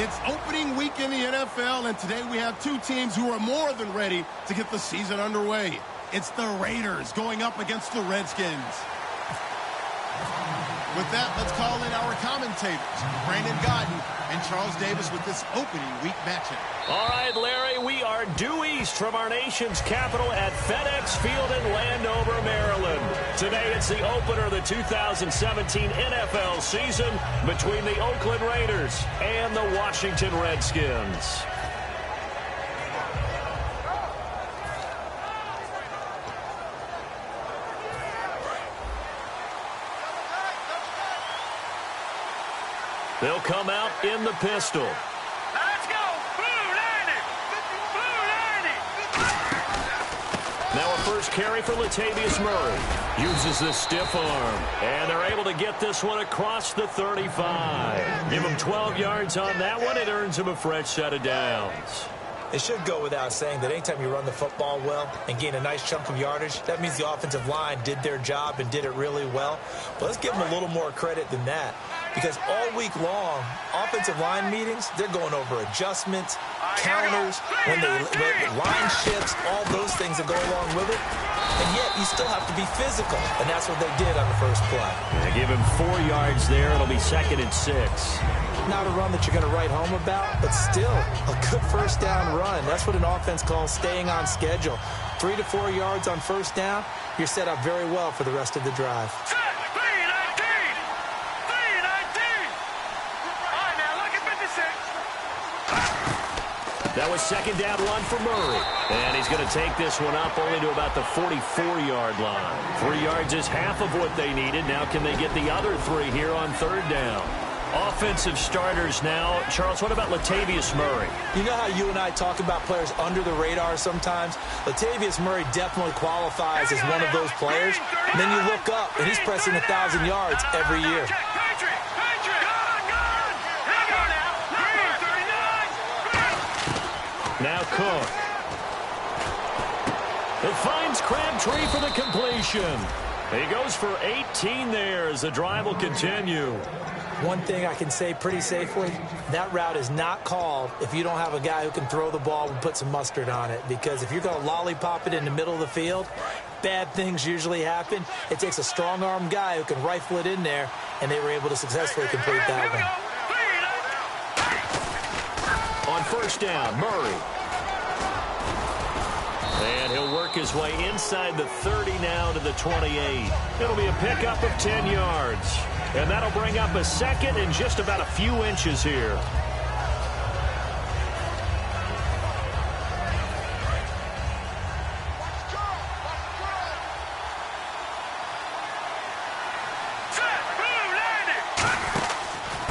It's opening week in the NFL, and today we have two teams who are more than ready to get the season underway. It's the Raiders going up against the Redskins. With that, let's call in our commentators, Brandon Godden and Charles Davis, with this opening week matchup. All right, Larry, we are due east from our nation's capital at FedEx Field in Landover, Maryland. Today, it's the opener of the 2017 NFL season between the Oakland Raiders and the Washington Redskins. They'll come out in the pistol. Let's go. Blue 90. Blue 90. Now a first carry for Latavius Murray. Uses the stiff arm. And they're able to get this one across the 35. Give him 12 yards on that one. It earns him a fresh set of downs. It should go without saying that anytime you run the football well and gain a nice chunk of yardage, that means the offensive line did their job and did it really well. But let's give them a little more credit than that, because all week long, offensive line meetings, they're going over adjustments, counters, when line shifts, all those things that go along with it. And yet, you still have to be physical, and that's what they did on the first play. They give him 4 yards there. It'll be 2nd and 6. Not a run that you're going to write home about, but still a good first down run. That's what an offense calls staying on schedule. 3 to 4 yards on first down, you're set up very well for the rest of the drive. That was 2nd down 1 for Murray. And he's going to take this one up only to about the 44-yard line. 3 yards is half of what they needed. Now can they get the other 3 here on 3rd down? Offensive starters now. Charles, what about Latavius Murray? You know how you and I talk about players under the radar sometimes? Latavius Murray definitely qualifies as one of those players. And then you look up, and he's pressing 1,000 yards every year. Now Cook. It finds Crabtree for the completion. He goes for 18 there as the drive will continue. One thing I can say pretty safely, that route is not called if you don't have a guy who can throw the ball and put some mustard on it. Because if you're going to lollipop it in the middle of the field, bad things usually happen. It takes a strong-arm guy who can rifle it in there, and they were able to successfully complete that one. On first down, Murray. And he'll work his way inside the 30 now to the 28. It'll be a pickup of 10 yards. And that'll bring up a 2nd and just about a few inches here.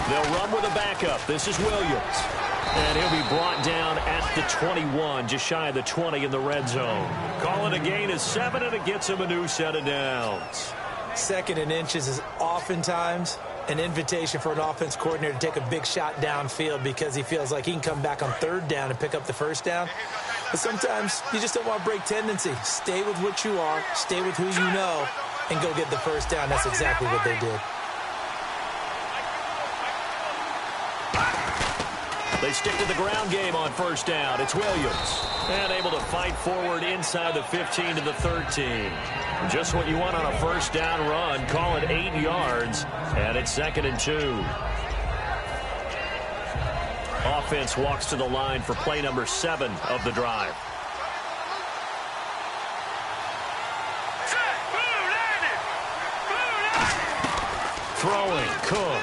They'll run with a backup. This is Williams. And he'll be brought down at the 21, just shy of the 20 in the red zone. Calling a gain of 7, and it gets him a new set of downs. 2nd and inches is oftentimes an invitation for an offense coordinator to take a big shot downfield because he feels like he can come back on 3rd down and pick up the first down. But sometimes you just don't want to break tendency. Stay with what you are, stay with who you know, and go get the first down. That's exactly what they did. They stick to the ground game on first down. It's Williams. And able to fight forward inside the 15 to the 13. Just what you want on a first down run. Call it 8 yards. And it's 2nd and 2. Offense walks to the line for play number 7 of the drive. Throwing, Cook.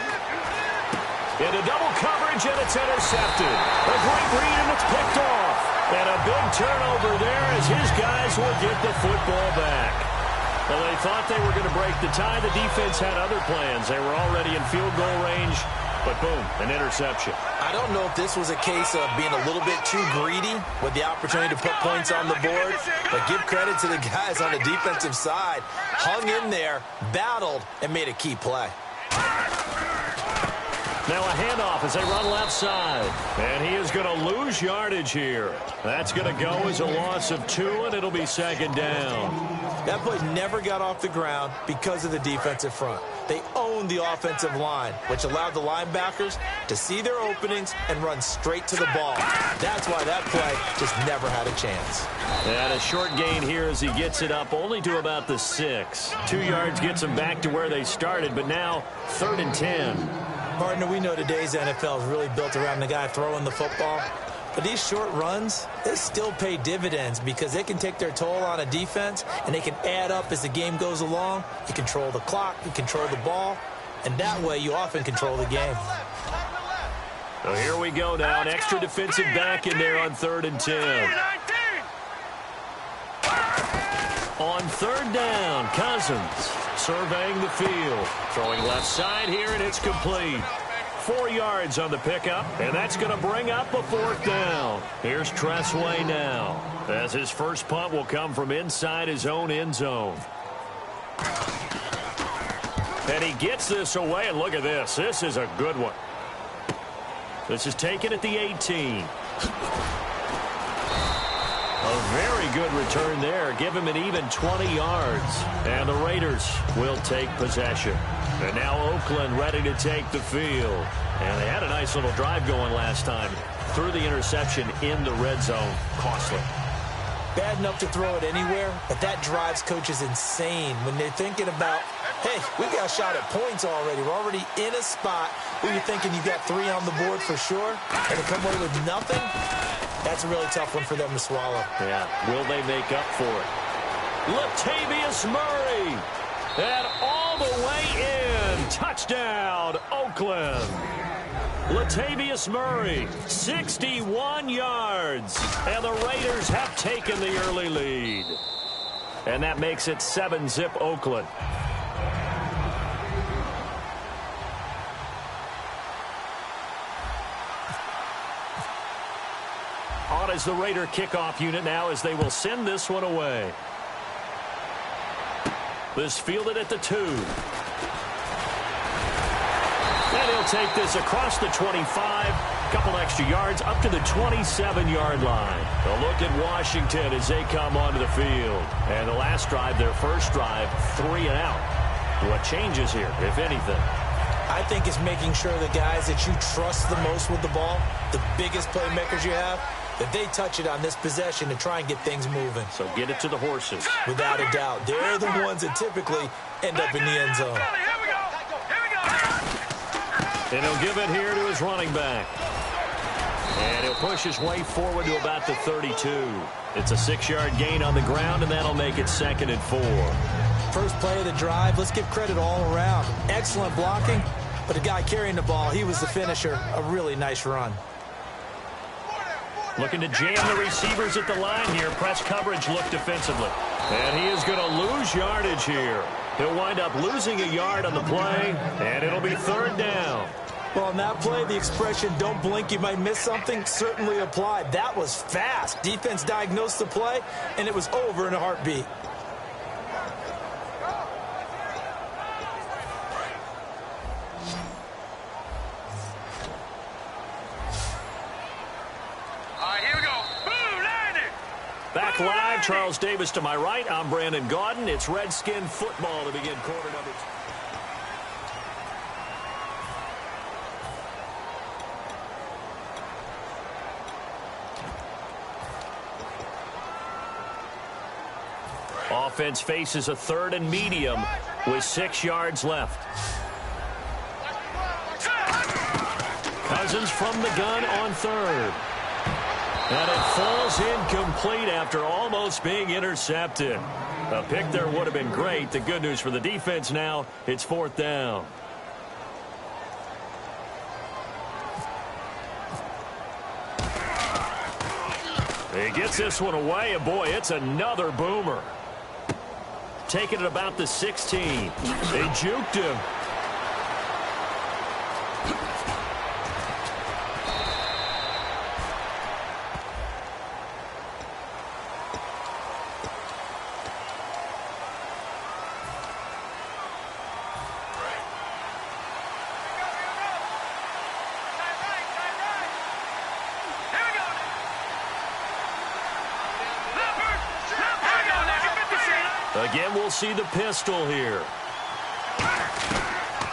Into double coverage, and it's intercepted. A great read, and it's picked off. And a big turnover there as his guys will get the football back. Well, they thought they were going to break the tie. The defense had other plans. They were already in field goal range, but boom, an interception. I don't know if this was a case of being a little bit too greedy with the opportunity to put points on the board, but give credit to the guys on the defensive side. Hung in there, battled, and made a key play. Now a handoff as they run left side. And he is going to lose yardage here. That's going to go as a loss of 2, and it'll be second down. That play never got off the ground because of the defensive front. They owned the offensive line, which allowed the linebackers to see their openings and run straight to the ball. That's why that play just never had a chance. And a short gain here as he gets it up only to about the 6. 2 yards gets him back to where they started, but now 3rd and 10. Partner, we know today's NFL is really built around the guy throwing the football. But these short runs, they still pay dividends because they can take their toll on a defense, and they can add up as the game goes along. You control the clock, you control the ball, and that way you often control the game. So here we go now. An extra defensive back in there on 3rd and 10. On 3rd down, Cousins surveying the field. Throwing left side here, and it's complete. 4 yards on the pickup, and that's going to bring up a 4th down. Here's Tressway now, as his first punt will come from inside his own end zone. And he gets this away, and look at this. This is a good one. This is taken at the 18. A very good return there. Give him an even 20 yards. And the Raiders will take possession. And now Oakland ready to take the field. And they had a nice little drive going last time. Threw the interception in the red zone. Costly. Bad enough to throw it anywhere, but that drives coaches insane when they're thinking about, hey, we got a shot at points already. We're already in a spot where you're thinking you got 3 on the board for sure, and to come away with nothing, that's a really tough one for them to swallow. Yeah, will they make up for it? Latavius Murray, and all the way in. Touchdown, Oakland. Latavius Murray, 61 yards, and the Raiders have taken the early lead. And that makes it 7-zip Oakland. On is the Raider kickoff unit now as they will send this one away. This fielded at the 2. And he'll take this across the 25, couple extra yards up to the 27-yard line. A look at Washington as they come onto the field. And the last drive, their first drive, 3 and out. What changes here, if anything? I think it's making sure the guys that you trust the most with the ball, the biggest playmakers you have, that they touch it on this possession to try and get things moving. So get it to the horses. Without a doubt. They're the ones that typically end up in the end zone. And he'll give it here to his running back. And he'll push his way forward to about the 32. It's a 6-yard gain on the ground, and that'll make it 2nd and 4. First play of the drive, let's give credit all around. Excellent blocking, but the guy carrying the ball, he was the finisher. A really nice run. Looking to jam the receivers at the line here. Press coverage look defensively. And he is going to lose yardage here. He'll wind up losing a yard on the play, and it'll be 3rd down. Well, on that play, the expression, don't blink, you might miss something, certainly applied. That was fast. Defense diagnosed the play, and it was over in a heartbeat. Back live, Charles Davis to my right. I'm Brandon Gaudin. It's Redskin football to begin quarter number 2. Offense faces a 3rd and medium with 6 yards left. Cousins from the gun on 3rd. And it falls incomplete after almost being intercepted. A pick there would have been great. The good news for the defense now, it's 4th down. He gets this one away, and boy, it's another boomer. Taking it about the 16. They juked him. Again, we'll see the pistol here.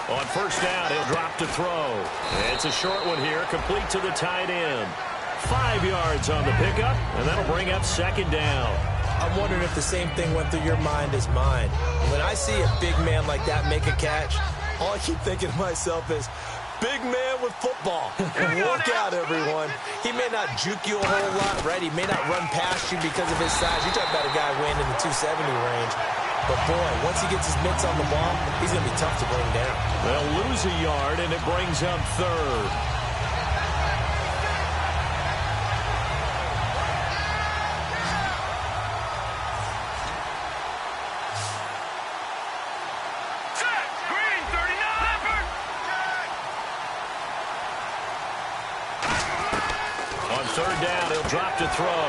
On first down, he'll drop to throw. It's a short one here, complete to the tight end. 5 yards on the pickup, and that'll bring up second down. I'm wondering if the same thing went through your mind as mine. When I see a big man like that make a catch, all I keep thinking to myself is, big man with football. Work out, everyone. He may not juke you a whole lot, right? He may not run past you because of his size. You talk about a guy weighing in the 270 range. But, boy, once he gets his mitts on the ball, he's going to be tough to bring down. They'll lose a yard, and it brings up third. Third down, he'll drop to throw.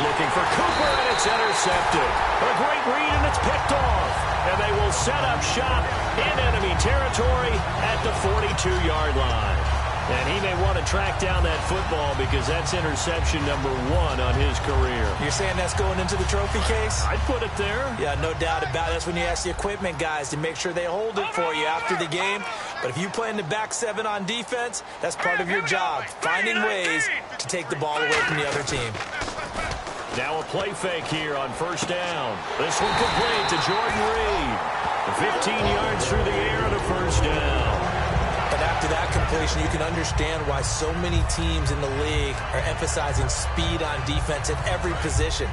Looking for Cooper, and it's intercepted. A great read, and it's picked off. And they will set up shop in enemy territory at the 42-yard line. And he may want to track down that football because that's interception number 1 on his career. You're saying that's going into the trophy case? I'd put it there. Yeah, no doubt about it. That's when you ask the equipment guys to make sure they hold it for you after the game. But if you play in the back 7 on defense, that's part of your job, finding ways to take the ball away from the other team. Now a play fake here on first down. This one complete to Jordan Reed. 15 yards through the air and a first down. But after that completion, you can understand why so many teams in the league are emphasizing speed on defense at every position.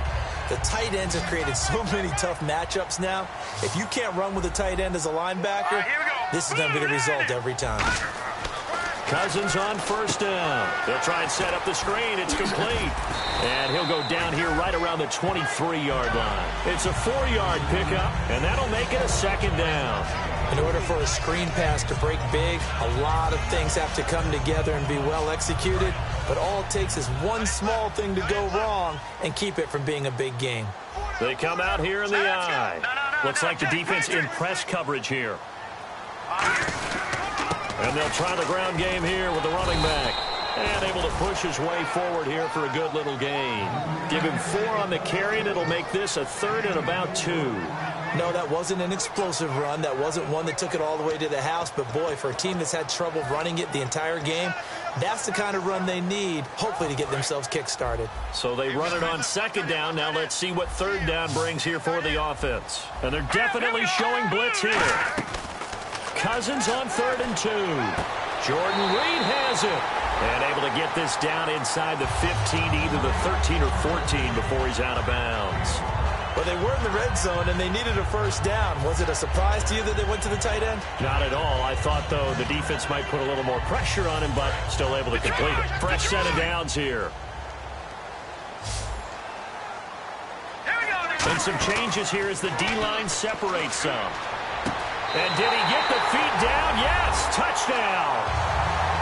The tight ends have created so many tough matchups now. If you can't run with a tight end as a linebacker, this is going to be the result every time. Cousins on first down. They'll try and set up the screen. It's complete. And he'll go down here right around the 23-yard line. It's a 4-yard pickup, and that'll make it a second down. In order for a screen pass to break big, a lot of things have to come together and be well executed. But all it takes is one small thing to go wrong and keep it from being a big game. They come out here in the eye. Looks like the defense in press coverage here. And they'll try the ground game here with the running back. And able to push his way forward here for a good little gain. Give him 4 on the carry, and it'll make this a 3rd and about 2. No, that wasn't an explosive run. That wasn't one that took it all the way to the house. But, boy, for a team that's had trouble running it the entire game, that's the kind of run they need, hopefully, to get themselves kick-started. So they run it on second down. Now let's see what third down brings here for the offense. And they're definitely showing blitz here. Cousins on 3rd and 2. Jordan Reed has it. And able to get this down inside the 15, either the 13 or 14 before he's out of bounds. Well, they were in the red zone, and they needed a first down. Was it a surprise to you that they went to the tight end? Not at all. I thought, though, the defense might put a little more pressure on him, but still able to complete it. Fresh set of downs here. And some changes here as the D-line separates some. And did he get the feet down? Yes, touchdown.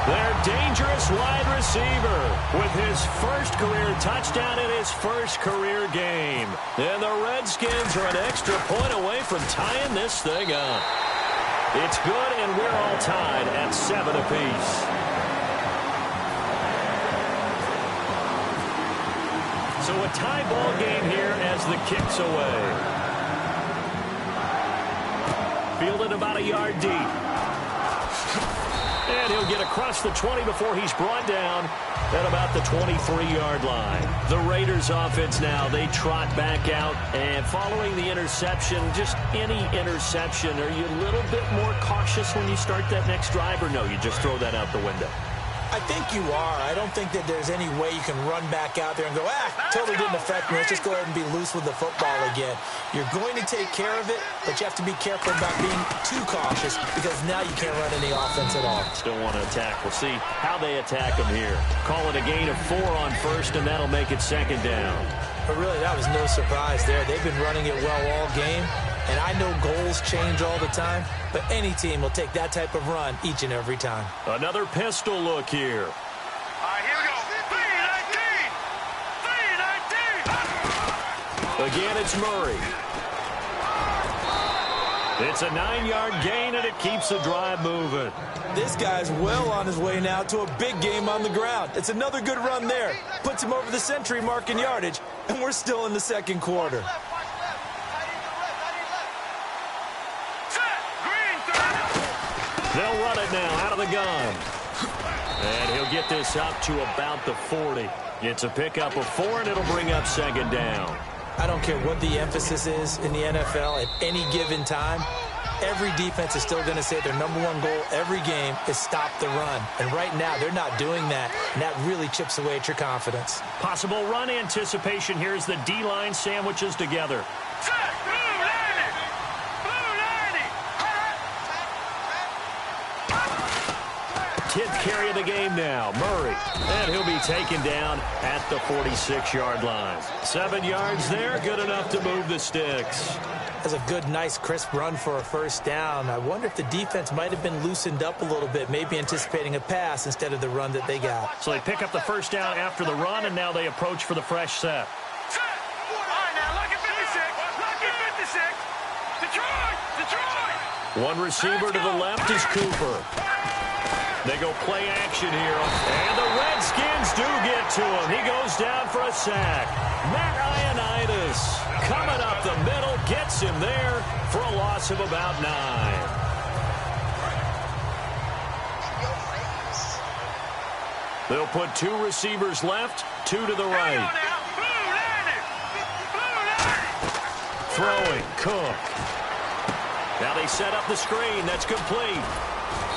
Their dangerous wide receiver with his first career touchdown in his first career game. And the Redskins are an extra point away from tying this thing up. It's good, and we're all tied at 7 apiece. So a tie ball game here as the kick's away. Fielded about a yard deep. And he'll get across the 20 before he's brought down at about the 23-yard line. The Raiders offense now, they trot back out. And following the interception, just any interception, are you a little bit more cautious when you start that next drive, or no, you just throw that out the window? I think you are. I don't think that there's any way you can run back out there and go, totally didn't affect me. Let's just go ahead and be loose with the football again. You're going to take care of it, but you have to be careful about being too cautious because now you can't run any offense at all. Still want to attack. We'll see how they attack him here. Call it a gain of 4 on first, and that'll make it second down. But really, that was no surprise there. They've been running it well all game. And I know goals change all the time, but any team will take that type of run each and every time. Another pistol look here. All right, here we go. 3-19. Again, it's Murray. It's a 9-yard gain, and it keeps the drive moving. This guy's well on his way now to a big game on the ground. It's another good run there. Puts him over the century mark in yardage, and we're still in the second quarter. it now out of the gun. And he'll get this up to about the 40. It's a pickup of 4, and it'll bring up second down. I don't care what the emphasis is in the NFL at any given time. Every defense is still going to say their number one goal every game is stop the run. And right now, they're not doing that, and that really chips away at your confidence. Possible run anticipation. Here's the D-line sandwiches together. Set. Blue lining. Blue lining. 10th carry of the game now. Murray. And he'll be taken down at the 46-yard line. 7 yards there. Good enough to move the sticks. That's a good, nice, crisp run for a first down. I wonder if the defense might have been loosened up a little bit, maybe anticipating a pass instead of the run that they got. So they pick up the first down after the run, and now they approach for the fresh set. Set. All right, now, lucky 56. Lucky 56. Detroit. Detroit. One receiver to the left is Cooper. They go play action here. And the Redskins do get to him. He goes down for a sack. Matt Ioannidis coming up the middle, gets him there for a loss of about 9. They'll put 2 receivers left, 2 to the right. Throwing, Cook. Now they set up the screen. That's complete.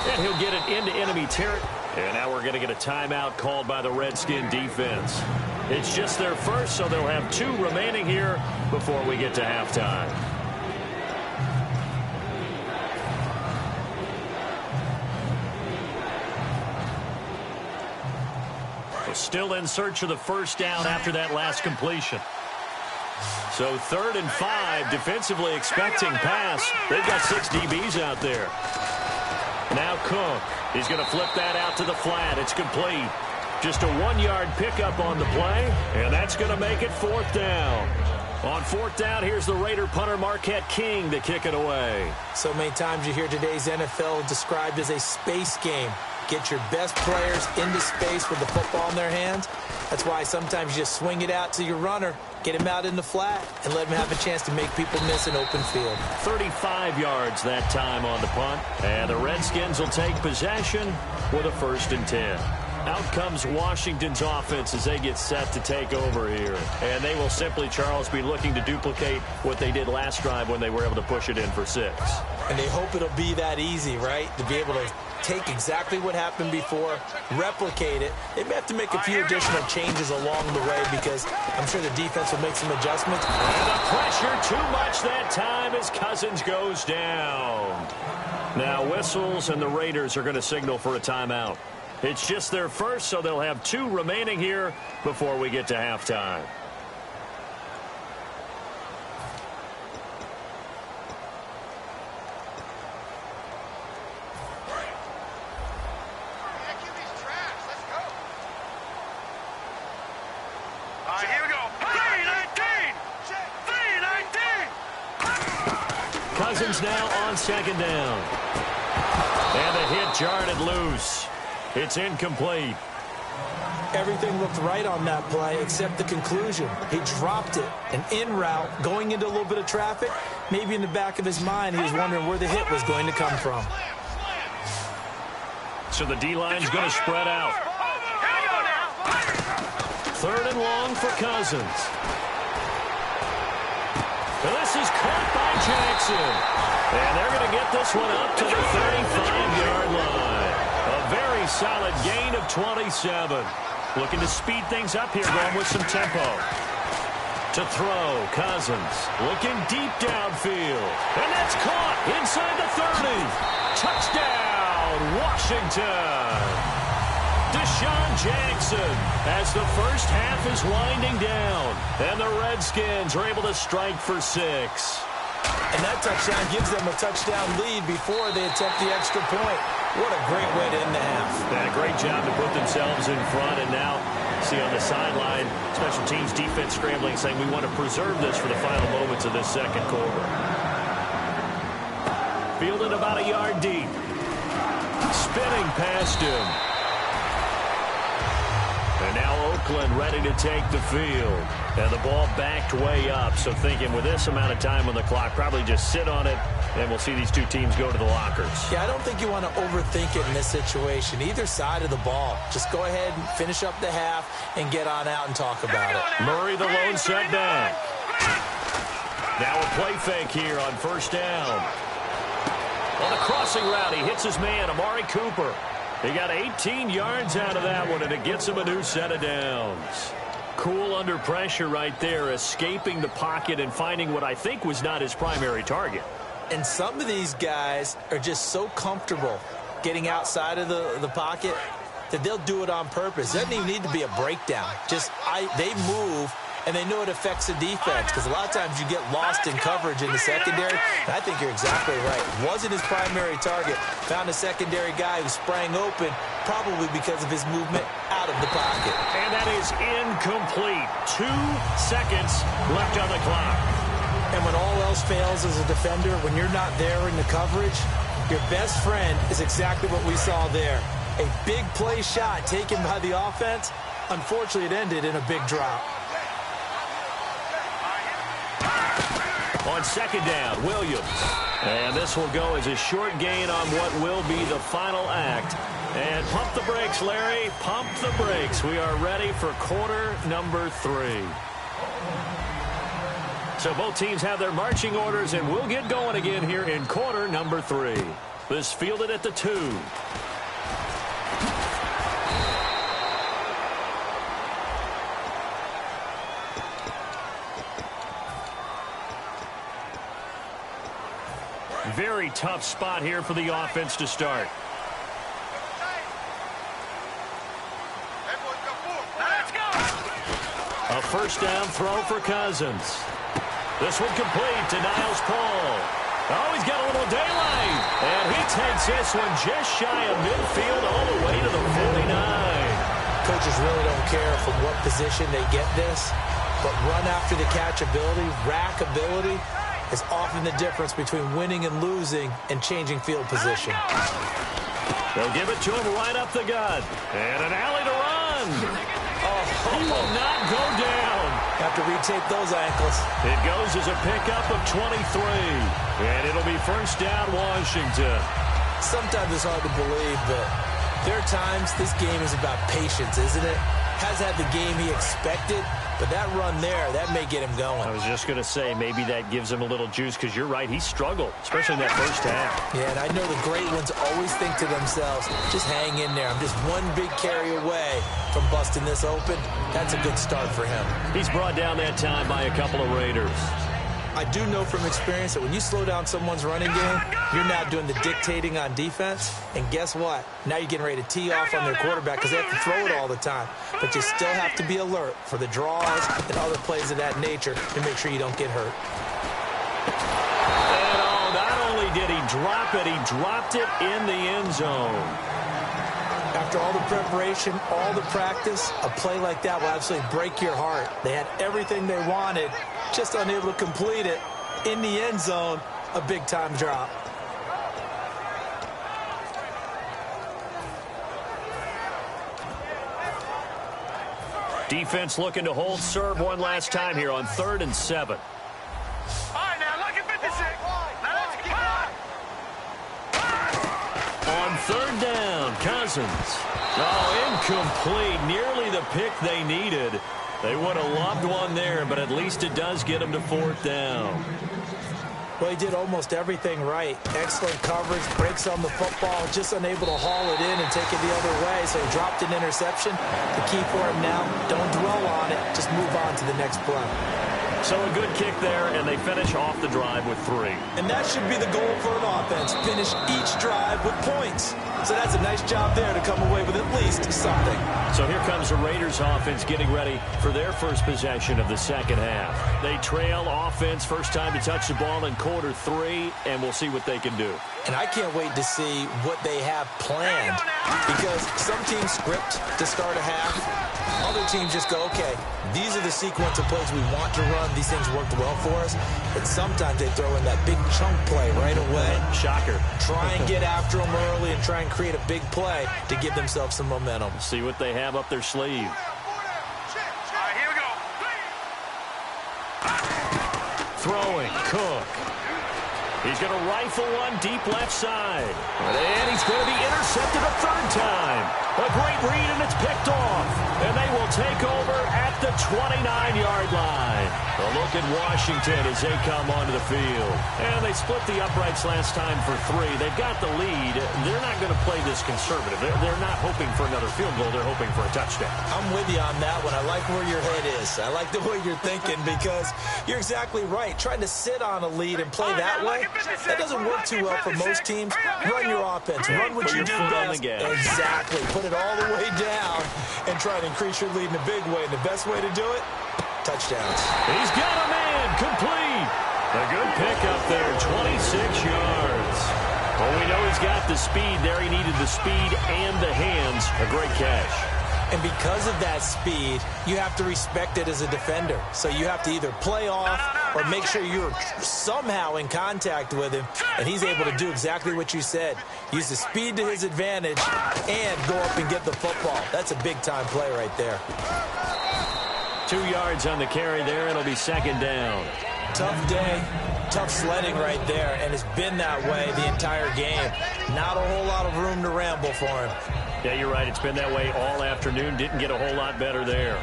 And he'll get it into enemy territory. And now we're going to get a timeout called by the Redskin defense. It's just their first, so they'll have 2 remaining here before we get to halftime. We're still in search of the first down after that last completion. So 3rd and 5, defensively expecting pass. They've got 6 DBs out there. Now Cook. He's going to flip that out to the flat. It's complete. Just a 1-yard pickup on the play, and that's going to make it 4th down. On 4th down, here's the Raider punter Marquette King to kick it away. So many times you hear today's NFL described as a space game. Get your best players into space with the football in their hands. That's why sometimes you just swing it out to your runner, get him out in the flat, and let him have a chance to make people miss an open field. 35 yards that time on the punt, and the Redskins will take possession with a 1st and 10. Out comes Washington's offense as they get set to take over here. And they will simply, Charles, be looking to duplicate what they did last drive when they were able to push it in for 6. And they hope it'll be that easy, right? To be able to take exactly what happened before, replicate it. They may have to make a few additional changes along the way because I'm sure the defense will make some adjustments. And the pressure too much that time as Cousins goes down. Now whistles and the Raiders are going to signal for a timeout. It's just their first, so they'll have 2 remaining here before we get to halftime. Here we go. 3-19. Cousins now on 2nd down. And the hit jarred it loose. It's incomplete. Everything looked right on that play except the conclusion. He dropped it. And en route, going into a little bit of traffic, maybe in the back of his mind, he was wondering where the hit was going to come from. So the D-line's going to spread out. 3rd and long for Cousins. And this is caught by Jackson. And they're going to get this one up to the 35-yard line. A very solid gain of 27. Looking to speed things up here, going with some tempo. To throw, Cousins. Looking deep downfield. And that's caught inside the 30. Touchdown, Washington. Deshaun Jackson as the first half is winding down. And the Redskins are able to strike for 6. And that touchdown gives them a touchdown lead before they attempt the extra point. What a great way to end the half. And a great job to put themselves in front. And now, see on the sideline, special teams defense scrambling, saying we want to preserve this for the final moments of this 2nd quarter. Fielded about a yard deep. Spinning past him. And now Oakland ready to take the field. And the ball backed way up. So thinking with this amount of time on the clock, probably just sit on it And we'll see these two teams go to the lockers. Yeah, I don't think you want to overthink it in this situation. Either side of the ball. Just go ahead and finish up the half and get on out and talk about it. Murray, the lone setback. Now a play fake here on first down. On the crossing route, he hits his man, Amari Cooper. He got 18 yards out of that one, and it gets him a new set of downs. Cool under pressure right there, escaping the pocket and finding what I think was not his primary target. And some of these guys are just so comfortable getting outside of the pocket that they'll do it on purpose. It doesn't even need to be a breakdown. They move, and they know it affects the defense because a lot of times you get lost in coverage in the secondary. And I think you're exactly right. Wasn't his primary target. Found a secondary guy who sprang open, probably because of his movement out of the pocket. And that is incomplete. 2 seconds left on the clock. And when all else fails as a defender, when you're not there in the coverage, your best friend is exactly what we saw there. A big play shot taken by the offense. Unfortunately, it ended in a big drop. On second down, Williams. And this will go as a short gain on what will be the final act. And pump the brakes, Larry. Pump the brakes. We are ready for quarter number 3. So both teams have their marching orders, and we'll get going again here in quarter number 3. This fielded at the 2. Very tough spot here for the offense to start. A first down throw for Cousins. This one complete to Niles Paul. Oh, he's got a little daylight. And he takes this one just shy of midfield all the way to the 49. Coaches really don't care from what position they get this, but run after the catch ability, rack ability, is often the difference between winning and losing and changing field position. They'll give it to him right up the gut. And an alley to run. He will not go down. Have to retake those ankles. It goes as a pickup of 23. And it'll be first down, Washington. Sometimes it's hard to believe, but there are times this game is about patience, isn't it? Has had the game he expected, but that run there, that may get him going. I was just going to say, maybe that gives him a little juice, because you're right, he struggled, especially in that first half. Yeah, and I know the great ones always think to themselves, just hang in there. I'm just one big carry away from busting this open. That's a good start for him. He's brought down that time by a couple of Raiders. I do know from experience that when you slow down someone's running game, you're now doing the dictating on defense. And guess what? Now you're getting ready to tee off on their quarterback because they have to throw it all the time. But you still have to be alert for the draws and other plays of that nature to make sure you don't get hurt. And not only did he drop it, he dropped it in the end zone. After all the preparation, all the practice, a play like that will absolutely break your heart. They had everything they wanted, just unable to complete it. In the end zone, a big-time drop. Defense looking to hold serve one last time here on 3rd and 7. All right, now look at 56. Now let's keep on 3rd down, Cousins. Oh, incomplete. Nearly the pick they needed. They would have loved one there, but at least it does get them to 4th down. Well, he did almost everything right. Excellent coverage, breaks on the football, just unable to haul it in and take it the other way, so he dropped an interception. The key for him now, don't dwell on it, just move on to the next play. So a good kick there, and they finish off the drive with 3. And that should be the goal for an offense, finish each drive with points. So that's a nice job there to come away with at least something. So here comes the Raiders offense getting ready for their first possession of the second half. They trail offense, first time to touch the ball in quarter 3, and we'll see what they can do. And I can't wait to see what they have planned, because some teams script to start a half. Other teams just go, okay, these are the sequence of plays we want to run. These things worked well for us. And sometimes they throw in that big chunk play right away. Shocker. Try and get after them early and try and create a big play to give themselves some momentum. See what they have up their sleeve. All right, here we go. Throwing, Cook. He's going to rifle one deep left side. And he's going to be intercepted a third time. A great read, and it's picked off. And they will take over at the 29-yard line. A look at Washington as they come onto the field. And they split the uprights last time for 3. They've got the lead. They're not going to play this conservative. They're not hoping for another field goal. They're hoping for a touchdown. I'm with you on that one. I like where your head is. I like the way you're thinking because you're exactly right. Trying to sit on a lead and play that way, that doesn't work too well for most teams. Run your offense. Run what you do best. Exactly. Put it all the way down and try to increase your lead in a big way. And the best way to do it, touchdowns. He's got a man complete. A good pickup there, 26 yards. Well, we know he's got the speed there. He needed the speed and the hands. A great catch. And because of that speed, you have to respect it as a defender. So you have to either play off or make sure you're somehow in contact with him. And he's able to do exactly what you said. Use the speed to his advantage and go up and get the football. That's a big-time play right there. 2 yards on the carry there. It'll be second down. Tough day, tough sledding right there, and it's been that way the entire game. Not a whole lot of room to ramble for him. Yeah, you're right. It's been that way all afternoon. Didn't get a whole lot better there.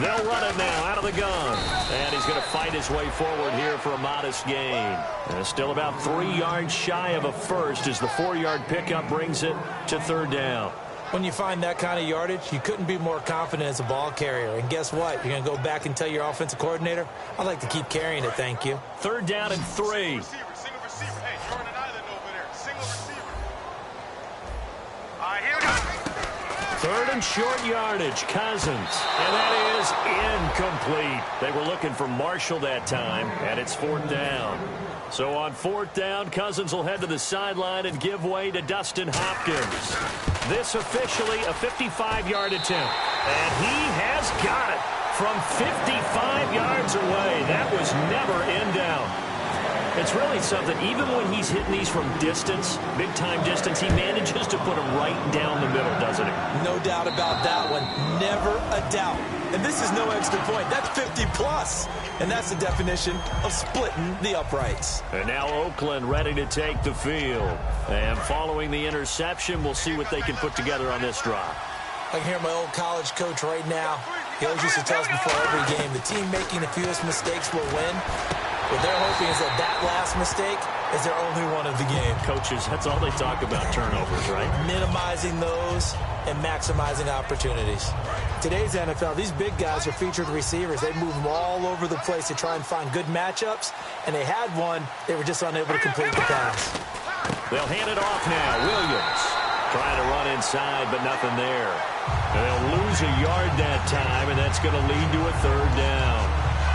They'll run it now out of the gun. And he's going to fight his way forward here for a modest gain. And still about 3 yards shy of a first as the 4-yard pickup brings it to third down. When you find that kind of yardage, you couldn't be more confident as a ball carrier. And guess what? You're going to go back and tell your offensive coordinator, I'd like to keep carrying it, thank you. Third down and 3. Single receiver. Hey, you're on an island over there. Single receiver. All right, here we go. Third and short yardage, Cousins. And that is incomplete. They were looking for Marshall that time, and it's fourth down. So on fourth down, Cousins will head to the sideline and give way to Dustin Hopkins. This officially a 55-yard attempt. And he has got it from 55 yards away. That was never in down. It's really something. Even when he's hitting these from distance, big-time distance, he manages to put them right down the middle, doesn't he? No doubt about that one. Never a doubt. And this is no extra point. That's 50-plus. And that's the definition of splitting the uprights. And now Oakland ready to take the field. And following the interception, we'll see what they can put together on this drive. I can hear my old college coach right now. He always used to tell us before every game, the team making the fewest mistakes will win. What they're hoping is that that last mistake is their only one of the game. Coaches, that's all they talk about, turnovers, right? Minimizing those and maximizing opportunities. Today's NFL, these big guys are featured receivers. They move them all over the place to try and find good matchups, and they had one. They were just unable to complete the pass. They'll hand it off now. Williams trying to run inside, but nothing there. And they'll lose a yard that time, and that's going to lead to a third down.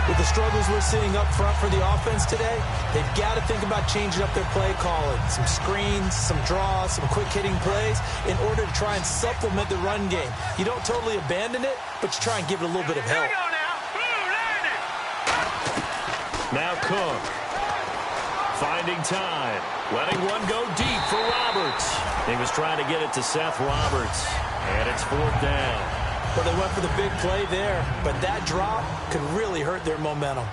With the struggles we're seeing up front for the offense today, they've got to think about changing up their play calling. Some screens, some draws, some quick-hitting plays in order to try and supplement the run game. You don't totally abandon it, but you try and give it a little bit of help. Now Cook finding time, letting one go deep for Roberts. He was trying to get it to Seth Roberts, and it's fourth down. Well, they went for the big play there, but that drop could really hurt their momentum.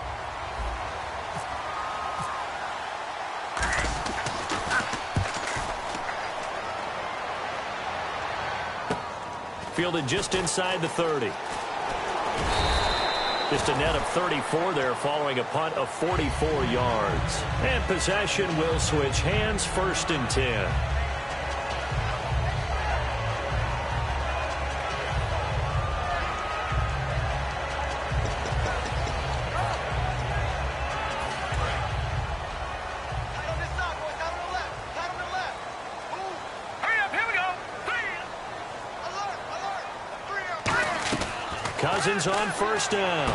Fielded just inside the 30. Just a net of 34 there following a punt of 44 yards. And possession will switch hands, first and 10. Cousins on first down.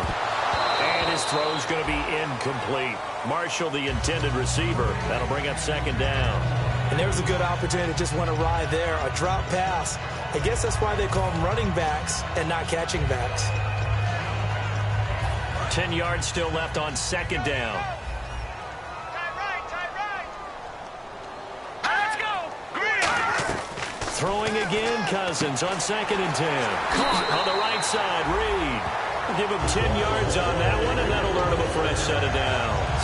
And his throw's going to be incomplete. Marshall, the intended receiver. That'll bring up second down. And there's a good opportunity that just went awry there. A drop pass. I guess that's why they call them running backs and not catching backs. 10 yards still left on second down. Throwing again, Cousins on 2nd and 10. Caught on the right side, Reed. Give him 10 yards on that one, and that'll earn him a fresh set of downs.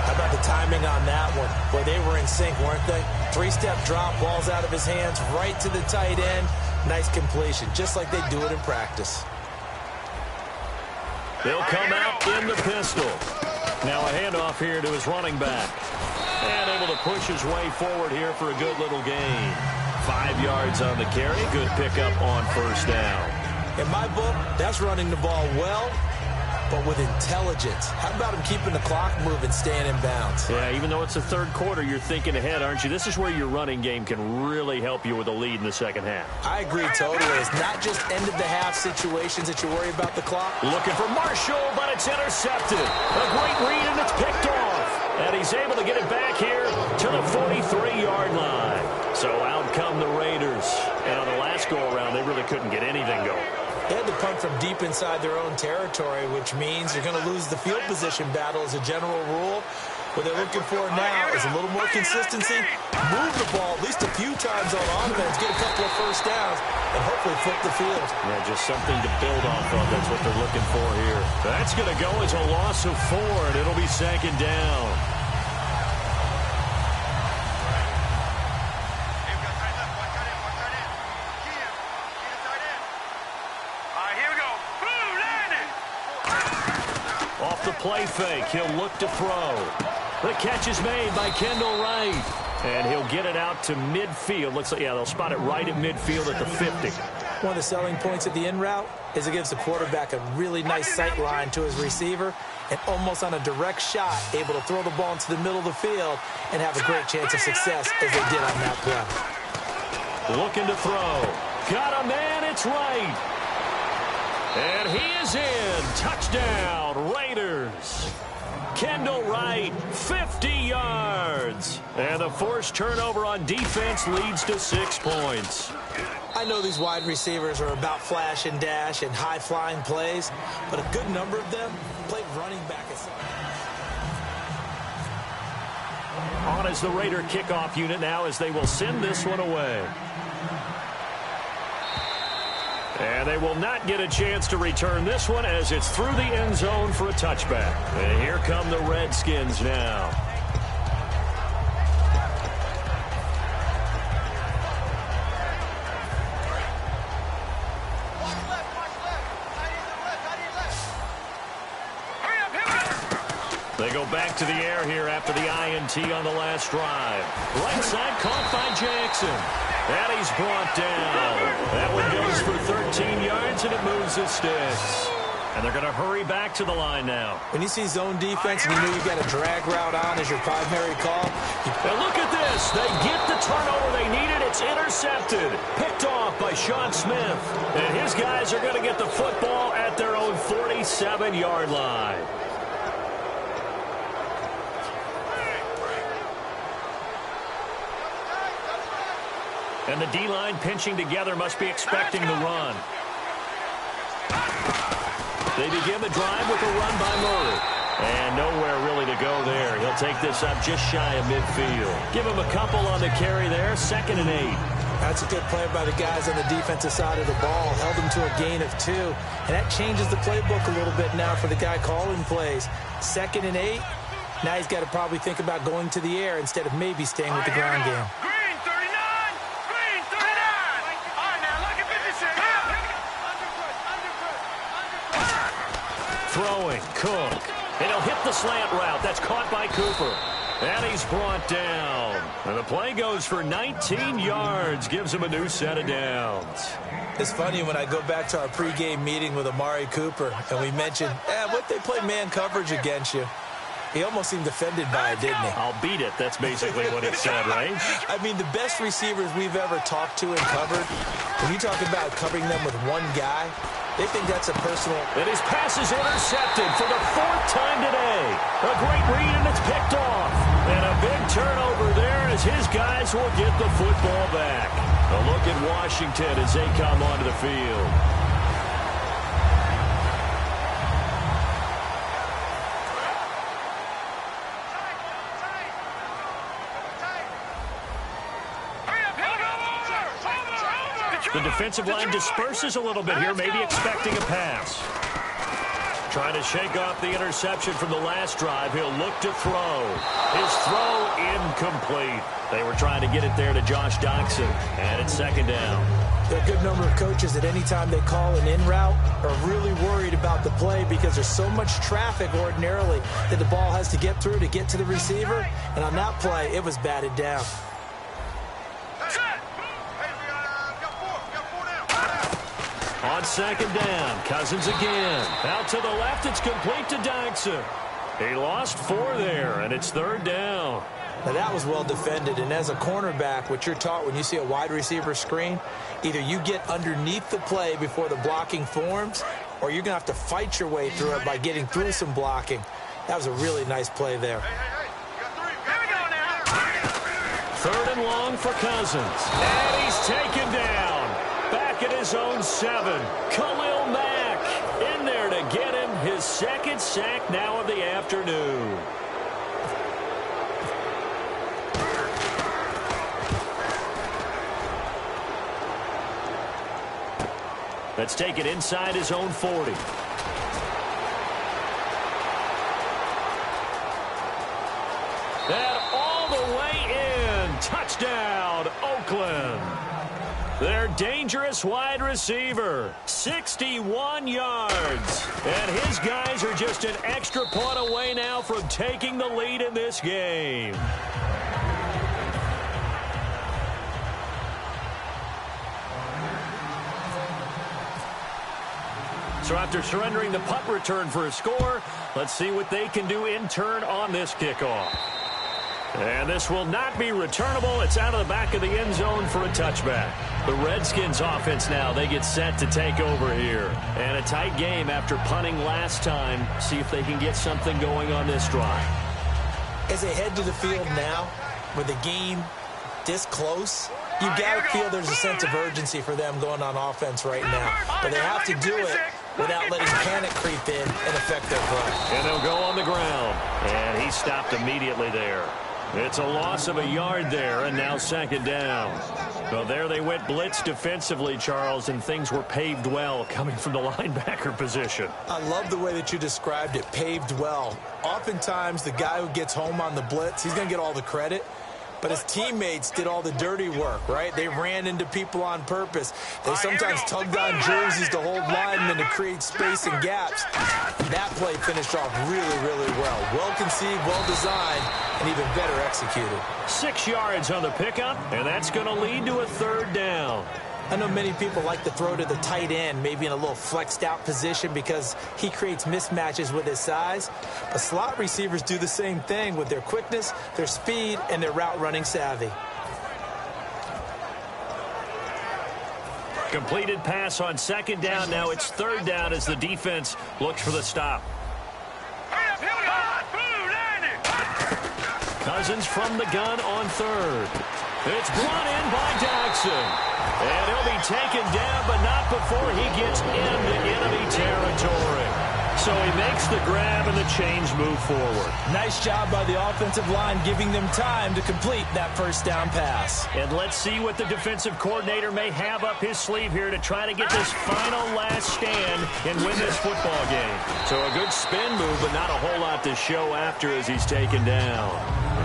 How about the timing on that one? Boy, they were in sync, weren't they? 3-step drop, ball's out of his hands, right to the tight end. Nice completion, just like they do it in practice. They'll come out in the pistol. Now a handoff here to his running back. And able to push his way forward here for a good little gain. 5 yards on the carry. Good pickup on first down. In my book, that's running the ball well, but with intelligence. How about him keeping the clock moving, staying in bounds? Yeah, even though it's the third quarter, you're thinking ahead, aren't you? This is where your running game can really help you with a lead in the second half. I agree totally. It's not just end-of-the-half situations that you worry about the clock. Looking for Marshall, but it's intercepted. A great read, and it's picked off. And he's able to get it back here to the 43-yard line. So out come the Raiders. And on the last go-around, they really couldn't get anything going. They had to punt from deep inside their own territory, which means you're going to lose the field position battle as a general rule. What they're looking for now is a little more consistency, move the ball at least a few times on offense, get a couple of first downs, and hopefully flip the field. Yeah, just something to build off of. That's what they're looking for here. That's going to go as a loss of 4, and it'll be 2nd down. Off the play fake, he'll look to throw. The catch is made by Kendall Wright. And he'll get it out to midfield. Looks like, yeah, they'll spot it right at midfield at the 50. One of the selling points of the in route is it gives the quarterback a really nice sight line to his receiver and almost on a direct shot able to throw the ball into the middle of the field and have a great chance of success as they did on that play. Looking to throw. Got a man, it's Wright. And he is in. Touchdown, Raiders. Kendall Wright, 50 yards. And the forced turnover on defense leads to 6 points. I know these wide receivers are about flash and dash and high-flying plays, but a good number of them play running back aside. On as the Raider kickoff unit now as they will send this one away. And they will not get a chance to return this one as it's through the end zone for a touchback. And here come the Redskins now. They go back to the air here after the INT on the last drive. Right side caught by Jackson. And he's brought down. That one goes for 13 yards, and it moves the sticks. And they're going to hurry back to the line now. When you see zone defense and you know you've got a drag route on as your primary call. And look at this. They get the turnover they needed. It's intercepted. Picked off by Sean Smith. And his guys are going to get the football at their own 47-yard line. And the D-line pinching together must be expecting the run. They begin the drive with a run by Murray. And nowhere really to go there. He'll take this up just shy of midfield. Give him a couple on the carry there. 2nd and 8. That's a good play by the guys on the defensive side of the ball. Held him to a gain of 2. And that changes the playbook a little bit now for the guy calling plays. 2nd and 8. Now he's got to probably think about going to the air instead of maybe staying with the ground game. Throwing, Cook. And he'll hit the slant route. That's caught by Cooper. And he's brought down. And the play goes for 19 yards. Gives him a new set of downs. It's funny when I go back to our pregame meeting with Amari Cooper and we mentioned, what they play man coverage against you. He almost seemed offended by it, didn't he? I'll beat it. That's basically what he said, right? I mean, the best receivers we've ever talked to and covered, when you talk about covering them with one guy, they think that's a personal. And his pass is intercepted for the 4th time today. A great read, and it's picked off. And a big turnover there as his guys will get the football back. A look at Washington as they come onto the field. The defensive line disperses a little bit here, maybe expecting a pass. Trying to shake off the interception from the last drive. He'll look to throw. His throw incomplete. They were trying to get it there to Josh Doctson, and it's second down. There are a good number of coaches that any time they call an in route are really worried about the play because there's so much traffic ordinarily that the ball has to get through to get to the receiver. And on that play, it was batted down. On second down, Cousins again. Out to the left, it's complete to Doctson. He lost 4 there, and it's third down. Now, that was well defended, and as a cornerback, what you're taught when you see a wide receiver screen, either you get underneath the play before the blocking forms, or you're going to have to fight your way through it by getting through some blocking. That was a really nice play there. Third and long for Cousins. And he's taken down. Back at his own 7. Khalil Mack in there to get him his second sack now of the afternoon. Let's take it inside his own 40. And all the way in. Touchdown, Oakland. Their dangerous wide receiver, 61 yards. And his guys are just an extra point away now from taking the lead in this game. So after surrendering the punt return for a score, let's see what they can do in turn on this kickoff. And this will not be returnable. It's out of the back of the end zone for a touchback. The Redskins offense now, they get set to take over here. And a tight game after punting last time. See if they can get something going on this drive. As they head to the field now, with the game this close, you've got to feel there's a sense of urgency for them going on offense right now. But they have to do it without letting panic creep in and affect their play. And they'll go on the ground. And he stopped immediately there. It's a loss of a yard there, and now second down. Well, there they went blitz defensively, Charles, and things were paved well coming from the linebacker position. I love the way that you described it, paved well. Oftentimes, the guy who gets home on the blitz, he's going to get all the credit. But his teammates did all the dirty work, right? They ran into people on purpose. They sometimes tugged on jerseys to hold linemen to create space and gaps. That play finished off really, really well. Well conceived, well designed, and even better executed. 6 yards on the pickup, and that's going to lead to a third down. I know many people like to throw to the tight end, maybe in a little flexed out position because he creates mismatches with his size. But slot receivers do the same thing with their quickness, their speed, and their route running savvy. Completed pass on second down. Now it's third down as the defense looks for the stop. Cousins from the gun on third. It's brought in by Doctson. And he'll be taken down, but not before he gets into enemy territory. So he makes the grab and the chains move forward. Nice job by the offensive line giving them time to complete that first down pass. And let's see what the defensive coordinator may have up his sleeve here to try to get this final last stand and win this football game. So a good spin move, but not a whole lot to show after as he's taken down.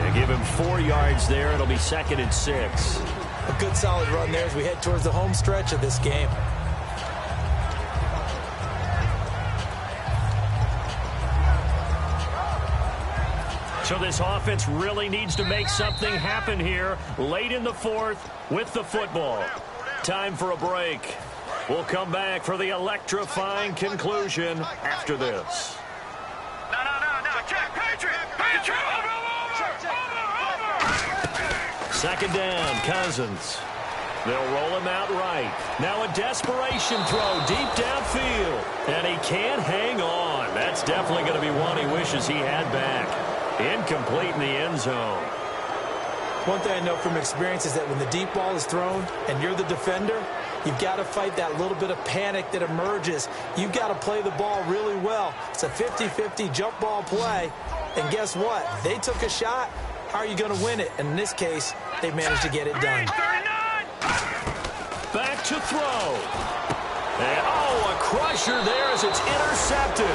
And give him 4 yards there. It'll be second and 6. A good solid run there as we head towards the home stretch of this game. So this offense really needs to make something happen here late in the fourth with the football. Time for a break. We'll come back for the electrifying conclusion after this. No. Check. Patriot. Over. Second down, Cousins. They'll roll him out right. Now a desperation throw deep downfield. And he can't hang on. That's definitely going to be one he wishes he had back. Incomplete in the end zone. One thing I know from experience is that when the deep ball is thrown and you're the defender, you've got to fight that little bit of panic that emerges. You've got to play the ball really well. It's a 50-50 jump ball play. And guess what? They took a shot. How are you going to win it? And in this case, they managed to get it done. back to throw. And, oh, a crusher there as it's intercepted.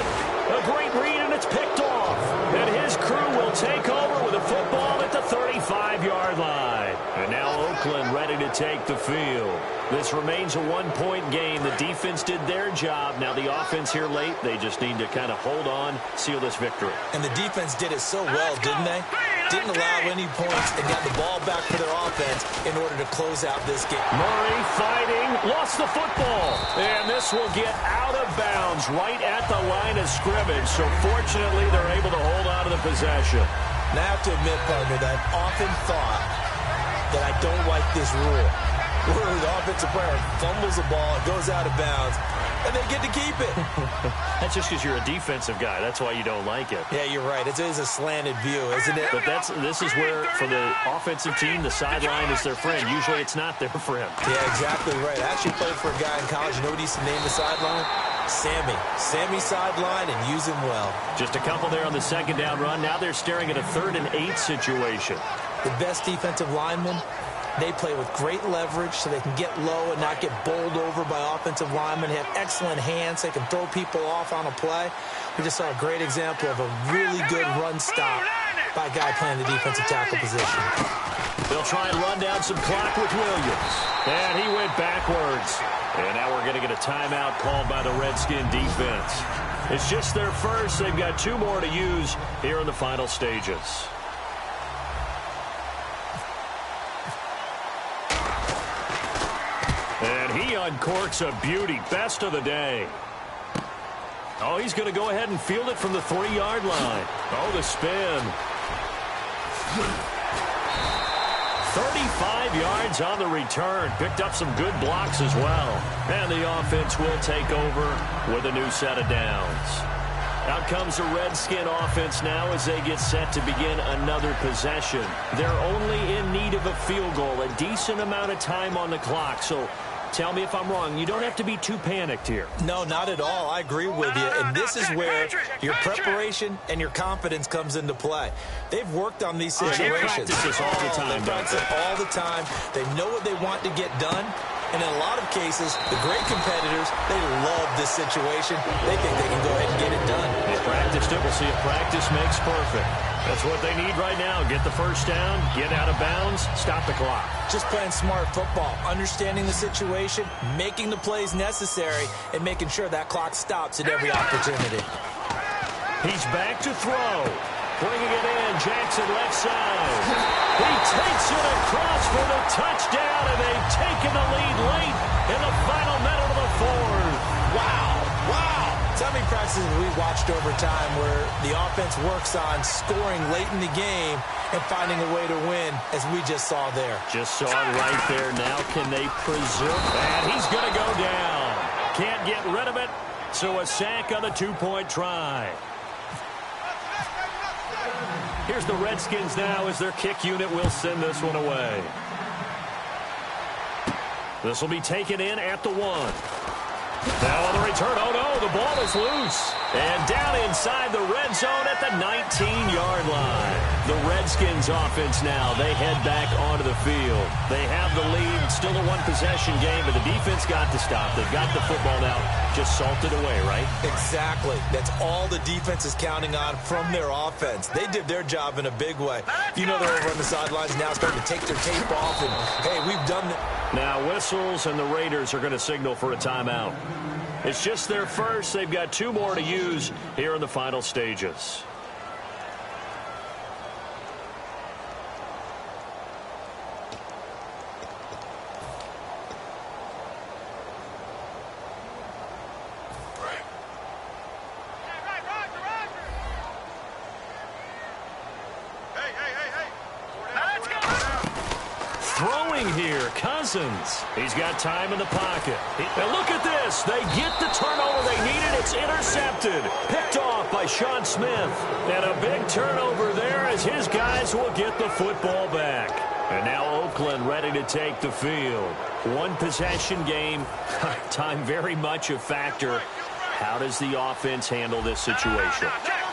A great read, and it's picked off. And his crew will take over with a football at the 35-yard line. And now Oakland ready to take the field. This remains a one-point game. The defense did their job. Now the offense here late, they just need to kind of hold on, seal this victory. And the defense did it so well, didn't they? Didn't allow any points and got the ball back for their offense in order to close out this game. Murray fighting, lost the football. And this will get out of bounds right at the line of scrimmage. So fortunately, they're able to hold on to the possession. Now I have to admit, partner, that I've often thought that I don't like this rule, where the offensive player fumbles the ball, it goes out of bounds, and they get to keep it. That's just because you're a defensive guy. That's why you don't like it. Yeah, you're right. It is a slanted view, isn't it? But this is where, for the offensive team, the sideline is their friend. Usually it's not their friend. Yeah, exactly right. I actually played for a guy in college. You know what he used to name the sideline? Sammy. Sammy sideline, and use him well. Just a couple there on the second down run. Now they're staring at a 3rd and 8 situation. The best defensive linemen, they play with great leverage so they can get low and not get bowled over by offensive linemen. They have excellent hands. They can throw people off on a play. We just saw a great example of a really good run stop by a guy playing the defensive tackle position. They'll try and run down some clock with Williams. And he went backwards. And now we're going to get a timeout called by the Redskin defense. It's just their first. They've got 2 more to use here in the final stages. And he uncorks a beauty. Best of the day. Oh, he's going to go ahead and field it from the 3-yard line. Oh, the spin. 35 yards on the return. Picked up some good blocks as well. And the offense will take over with a new set of downs. Out comes the Redskin offense now as they get set to begin another possession. They're only in need of a field goal, a decent amount of time on the clock. So tell me if I'm wrong. You don't have to be too panicked here. No, not at all. I agree with you. And this is where your preparation and your confidence comes into play. They've worked on these situations. They practice this all the time. They practice it all the time. They know what they want to get done. And in a lot of cases, the great competitors, they love this situation. They think they can go ahead and get it done. They practiced it. We'll see if practice makes perfect. That's what they need right now. Get the first down, get out of bounds, stop the clock. Just playing smart football, understanding the situation, making the plays necessary, and making sure that clock stops at every opportunity. He's back to throw. Bringing it in, Jackson left side. He takes it across for the touchdown, and they've taken the lead late in the final minute of the 4th. Wow. So many practices we watched over time where the offense works on scoring late in the game and finding a way to win, as we just saw there. Just saw it right there. Now can they preserve? And he's going to go down. Can't get rid of it, so a sack on a 2-point try. Here's the Redskins now as their kick unit will send this one away. This will be taken in at the 1. Now on the return, oh no, the ball is loose. And down inside the red zone at the 19-yard line. The Redskins offense now, they head back onto the field. They have the lead, still a one-possession game, but the defense got to stop. They've got the football now, just salted away, right? Exactly. That's all the defense is counting on from their offense. They did their job in a big way. You know they're over on the sidelines now starting to take their tape off, and, hey, we've done it. Now whistles, and the Raiders are going to signal for a timeout. It's just their first. They've got 2 more to use here in the final stages. Throwing here, Cousins. He's got time in the pocket. Now look at this. They get the turnover they needed. It's intercepted. Picked off by Sean Smith. And a big turnover there as his guys will get the football back. And now Oakland ready to take the field. One possession game. Time very much a factor. How does the offense handle this situation?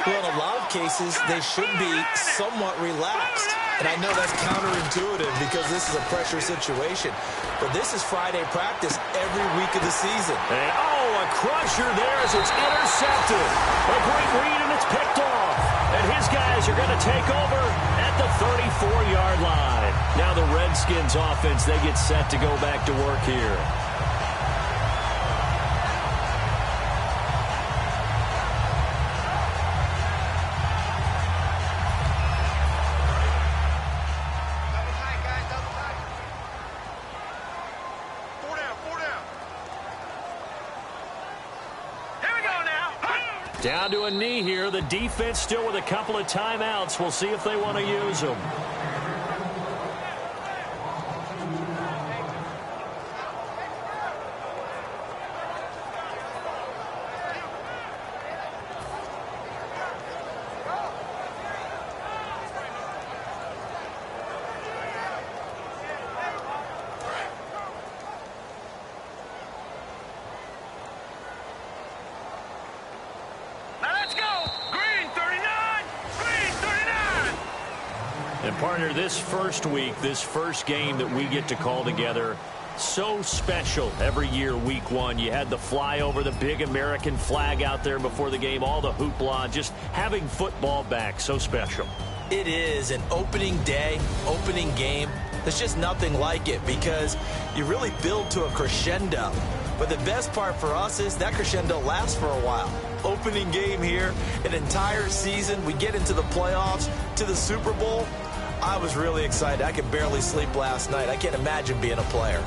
Well, in a lot of cases, they should be somewhat relaxed. And I know that's counterintuitive because this is a pressure situation. But this is Friday practice every week of the season. And, a crusher there as it's intercepted. A great read, and it's picked off. And his guys are going to take over at the 34-yard line. Now the Redskins offense, they get set to go back to work here. Down to a knee here. The defense still with a couple of timeouts. We'll see if they want to use them. And partner, this first week, this first game that we get to call together, so special every year, week one. You had the flyover, the big American flag out there before the game, all the hoopla, just having football back, so special. It is an opening day, opening game. There's just nothing like it because you really build to a crescendo. But the best part for us is that crescendo lasts for a while. Opening game here, an entire season. We get into the playoffs, to the Super Bowl. I was really excited. I could barely sleep last night. I can't imagine being a player.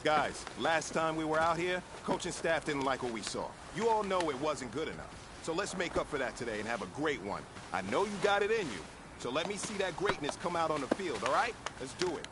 Guys, last time we were out here, coaching staff didn't like what we saw. You all know it wasn't good enough. So let's make up for that today and have a great one. I know you got it in you. So let me see that greatness come out on the field, all right? Let's do it.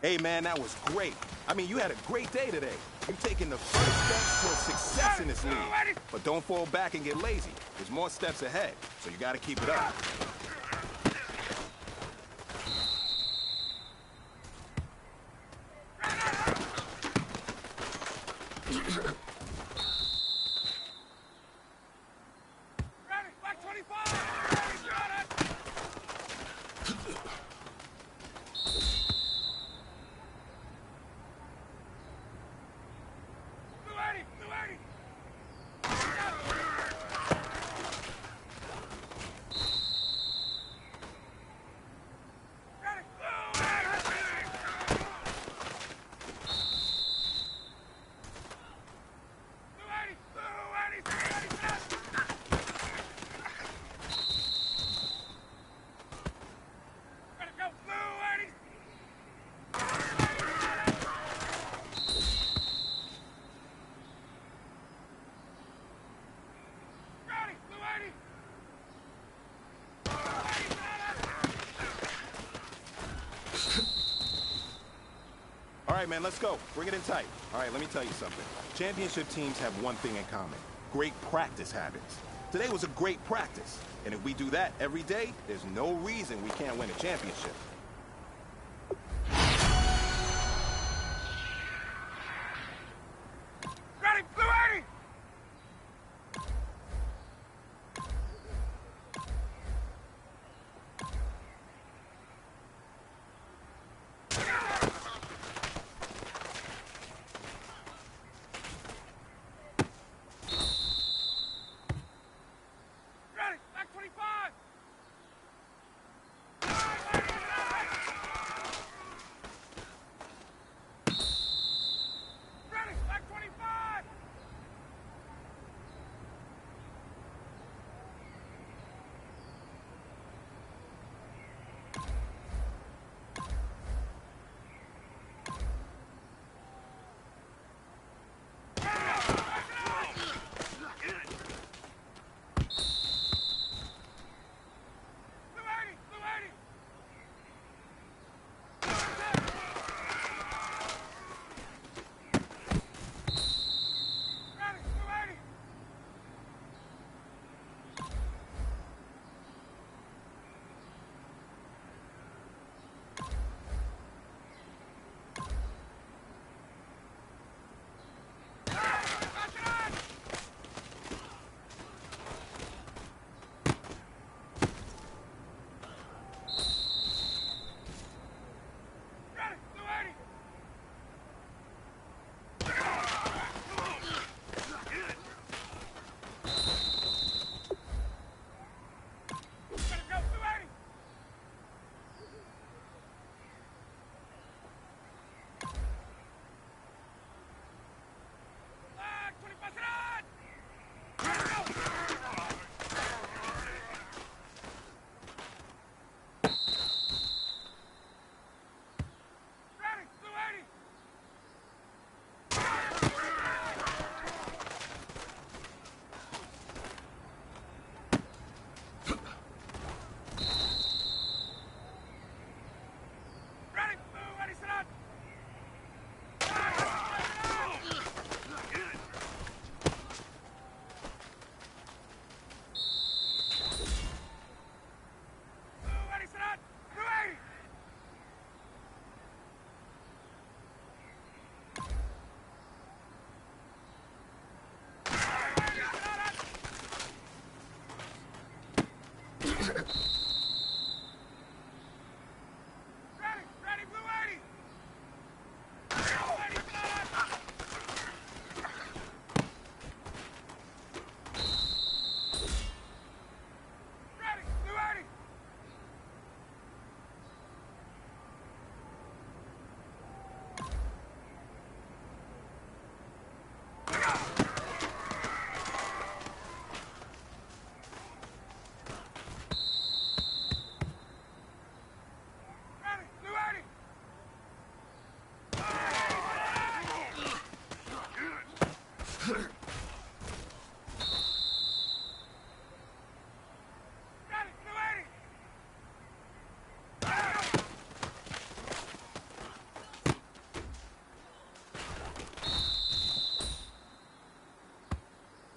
Hey, man, that was great. I mean, you had a great day today. You've taken the first steps towards success in this league. But don't fall back and get lazy. There's more steps ahead, so you got to keep it up. All right, man, let's go. Bring it in tight. All right, let me tell you something. Championship teams have one thing in common: great practice habits. Today was a great practice, and if we do that every day, there's no reason we can't win a championship. Ready, Blue 80! Ready, back 25!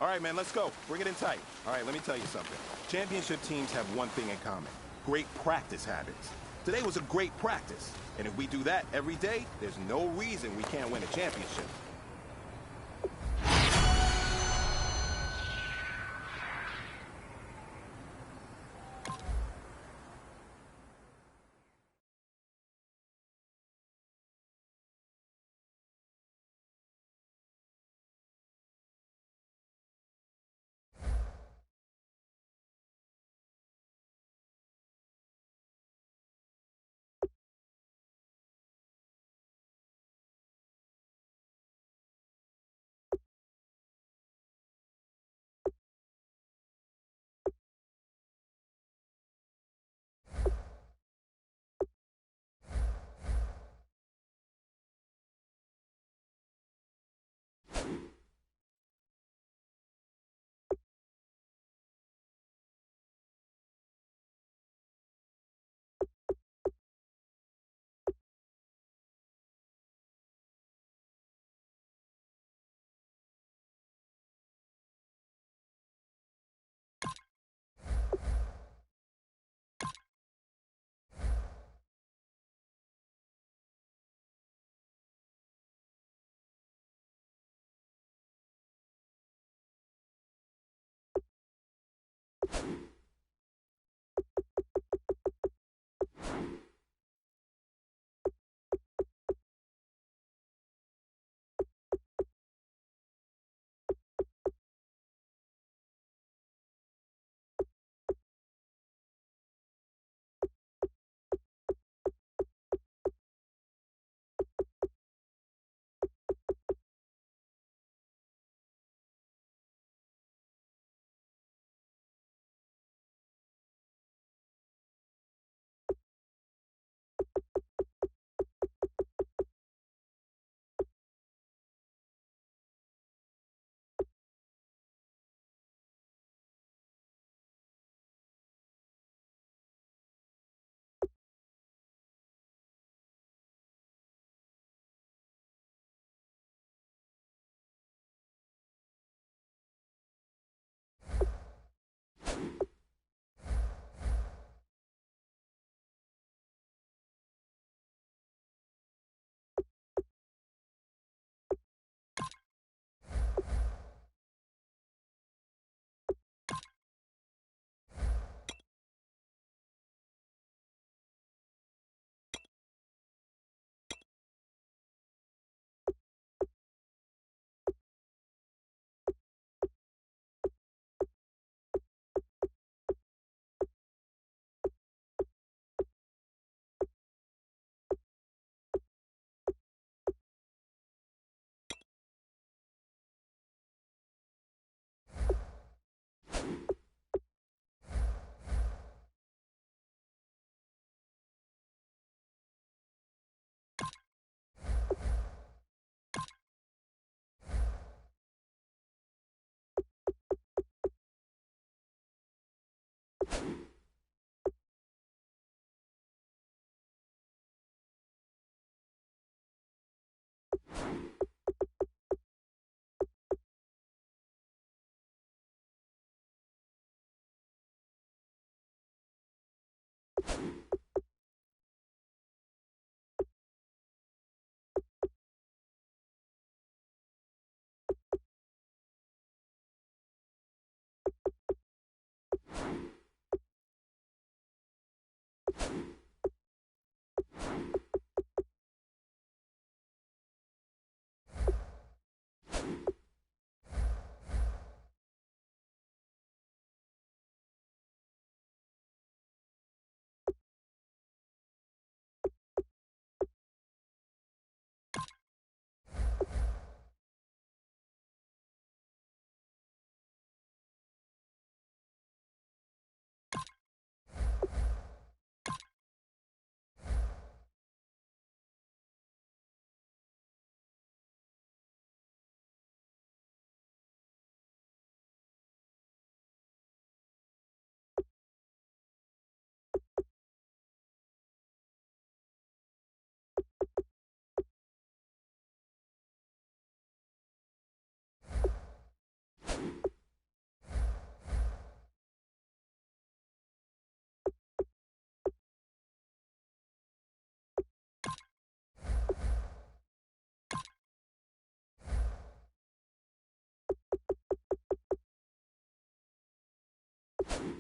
right, man, let's go. Bring it in tight. All right, let me tell you something. Championship teams have one thing in common. Great practice habits. Today was a great practice. And if we do that every day, there's no reason we can't win a championship. you